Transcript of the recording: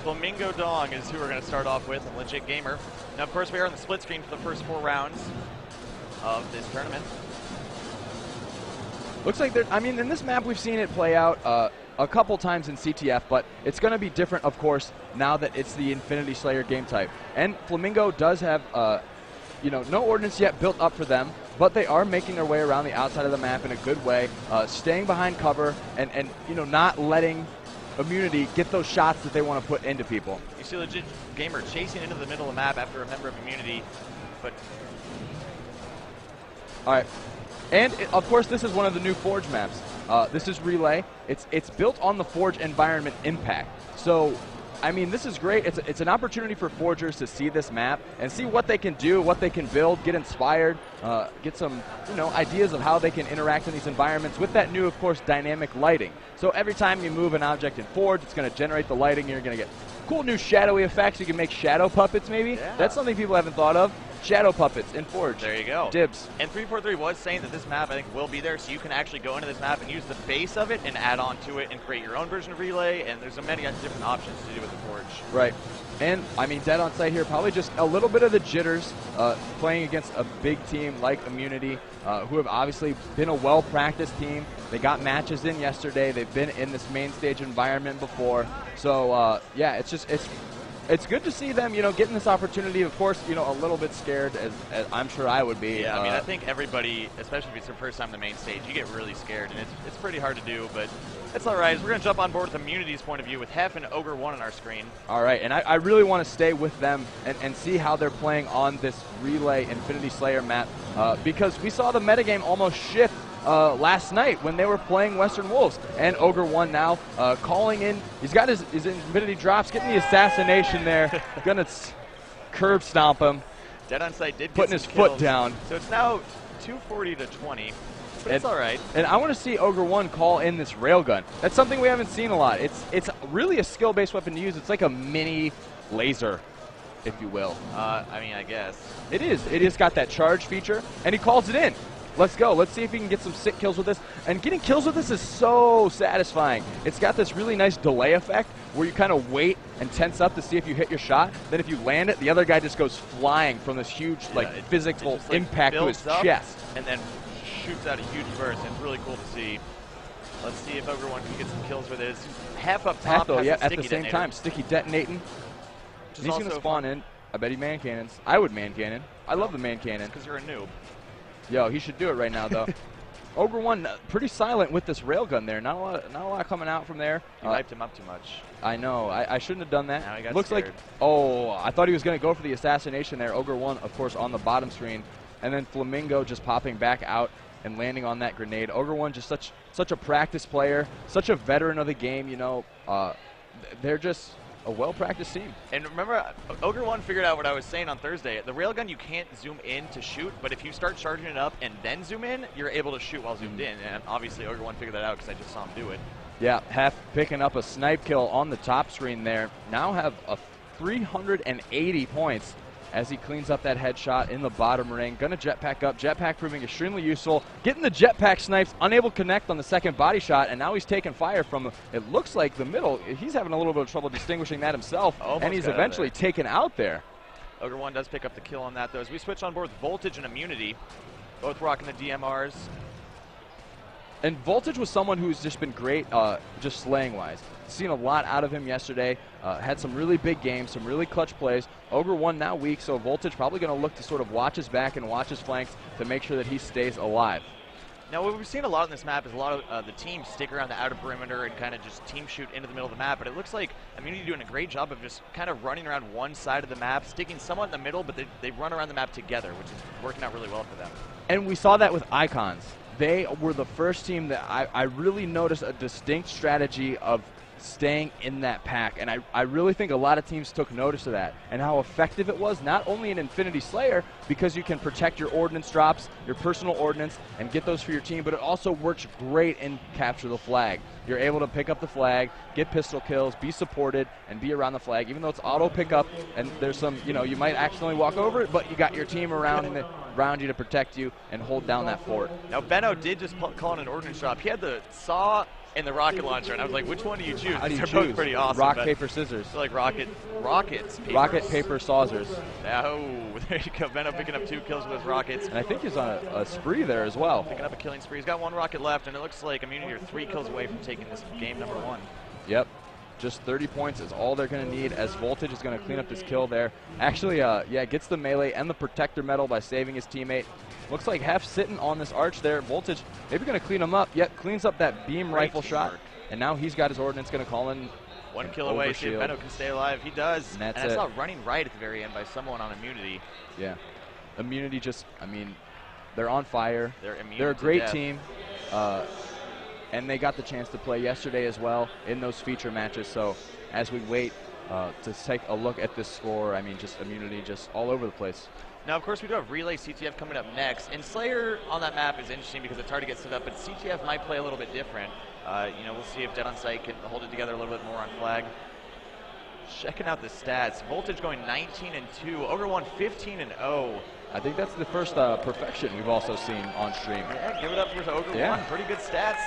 Flamingo Dong is who we're going to start off with, and Legitxgamer. Now, of course, we are on the split screen for the first 4 rounds of this tournament. Looks like I mean, in this map, we've seen it play out a couple times in CTF, but it's going to be different, of course, now that it's the Infinity Slayer game type. And Flamingo does have, you know, no ordnance yet built up for them, but they are making their way around the outside of the map in a good way, staying behind cover and you know, not letting Immunity get those shots that they want to put into people. You see Legitxgamer chasing into the middle of the map after a member of Immunity, but... All right. And, of course, this is one of the new Forge maps. This is Relay. It's built on the Forge environment impact. So, I mean, this is great. It's an opportunity for Forgers to see this map and see what they can do, what they can build, get inspired, get some, you know, ideas of how they can interact in these environments with that new, of course, dynamic lighting. So every time you move an object in Forge, it's going to generate the lighting. You're going to get cool new shadowy effects. You can make shadow puppets, maybe. Yeah. That's something people haven't thought of. Shadow puppets in Forge. There you go. Dibs. And 343 was saying that this map, I think, will be there, so you can actually go into this map and use the base of it and add on to it and create your own version of Relay, and there's many different options to do with the Forge. Right. And, I mean, dead on sight here, probably just a little bit of the jitters playing against a big team like Immunity, who have obviously been a well-practiced team. They got matches in yesterday. They've been in this main stage environment before. So, yeah, it's good to see them, you know, getting this opportunity. Of course, you know, a little bit scared, as I'm sure I would be. Yeah, I mean, I think everybody, especially if it's your first time on the main stage, you get really scared, and it's pretty hard to do, but it's all right. We're going to jump on board with Immunity's point of view with Heff and Ogre 1 on our screen. All right, and I really want to stay with them and see how they're playing on this Relay Infinity Slayer map, because we saw the metagame almost shift last night when they were playing Western Wolves. And Ogre 1 now calling in. He's got his Infinity drops, getting the assassination there. Gonna curb stomp him. Dead on sight did putting get his some foot kills. down. So it's now 240 to 20. But it's all right. And I want to see Ogre 1 call in this railgun. That's something we haven't seen a lot. It's really a skill-based weapon to use. It's like a mini laser, if you will. I mean, I guess. It is. It has got that charge feature, and he calls it in. Let's go. Let's see if he can get some sick kills with this. And getting kills with this is so satisfying. It's got this really nice delay effect where you kind of wait and tense up to see if you hit your shot. Then if you land it, the other guy just goes flying from this huge physical just, like, impact to his chest. And then shoots out a huge burst. It's really cool to see. Let's see if Ogre 1 can get some kills with his. Half up top. Though, yeah, at the same detonator. time. Sticky detonating. He's going to spawn in. I bet he man cannons. I would man cannon. I love the man cannon. Because you're a noob. Yo, he should do it right now, though. Ogre 1 pretty silent with this railgun there. Not a lot coming out from there. You hyped him up too much. I know. I shouldn't have done that. Now he got Looks scared. like, oh, I thought he was going to go for the assassination there. Ogre 1, of course, on the bottom screen. And then Flamingo just popping back out and landing on that grenade. Ogre 1 just such a practice player, such a veteran of the game, you know. They're just a well-practiced team. And remember, Ogre 1 figured out what I was saying on Thursday. The railgun, you can't zoom in to shoot, but if you start charging it up and then zoom in, you're able to shoot while zoomed in. And obviously, Ogre 1 figured that out because I just saw him do it. Yeah, Heff picking up a snipe kill on the top screen there. Now have a 380 points as he cleans up that headshot in the bottom ring. Gonna jetpack up. Jetpack proving extremely useful. Getting the jetpack snipes, unable to connect on the second body shot, and now he's taking fire from, it looks like, the middle. He's having a little bit of trouble distinguishing that himself, and he's eventually taken out there. Ogre 1 does pick up the kill on that, though. As we switch on board with Voltage and Immunity, both rocking the DMRs. And Voltage was someone who's just been great just slaying-wise. Seen a lot out of him yesterday. Had some really big games, some really clutch plays. Ogre 1 now weak, so Voltage probably going to look to sort of watch his back and watch his flanks to make sure that he stays alive. Now, what we've seen a lot on this map is a lot of the teams stick around the outer perimeter and kind of just team shoot into the middle of the map, but it looks like Immunity doing a great job of just kind of running around one side of the map, sticking somewhat in the middle, but they run around the map together, which is working out really well for them. And we saw that with Icons. They were the first team that I really noticed a distinct strategy of staying in that pack, and I really think a lot of teams took notice of that and how effective it was, not only in Infinity Slayer because you can protect your ordnance drops, your personal ordnance, and get those for your team, but it also works great in Capture the Flag. You're able to pick up the flag, get pistol kills, be supported, and be around the flag, even though it's auto pickup and there's some, you know, you might accidentally walk over it, but you got your team around you to protect you and hold down that fort. Now, Benno did just call in an ordnance drop. He had the saw in the rocket launcher, and I was like, which one do you choose? How do you They're choose? both pretty awesome. Rock, paper, scissors. I feel like rockets, paper. Rocket, paper, saucers. Oh, there you go. Benno picking up 2 kills with his rockets. And I think he's on a spree there as well. Picking up a killing spree. He's got 1 rocket left, and it looks like Immunity are 3 kills away from taking this game number 1. Yep. Just 30 points is all they're going to need, as Voltage is going to clean up this kill there. Actually, yeah, gets the melee and the protector medal by saving his teammate. Looks like Heff sitting on this arch there. Voltage maybe going to clean him up. Yep, cleans up that beam rifle shot. And now he's got his ordnance, going to call in 1 kill away. See if Benno can stay alive. He does. And that's I saw running right at the very end by someone on Immunity. Yeah. Immunity just, I mean, they're on fire. They're a great team. And they got the chance to play yesterday as well in those feature matches. So as we wait to take a look at this score, I mean, just Immunity just all over the place. Now, of course, we do have Relay CTF coming up next. And Slayer on that map is interesting because it's hard to get set up, but CTF might play a little bit different. You know, we'll see if DemaSaya can hold it together a little bit more on flag. Checking out the stats. Voltage going 19-2. Ogre won 15-0. I think that's the first perfection we've also seen on stream. Yeah, give it up for Ogre 1. Pretty good stats.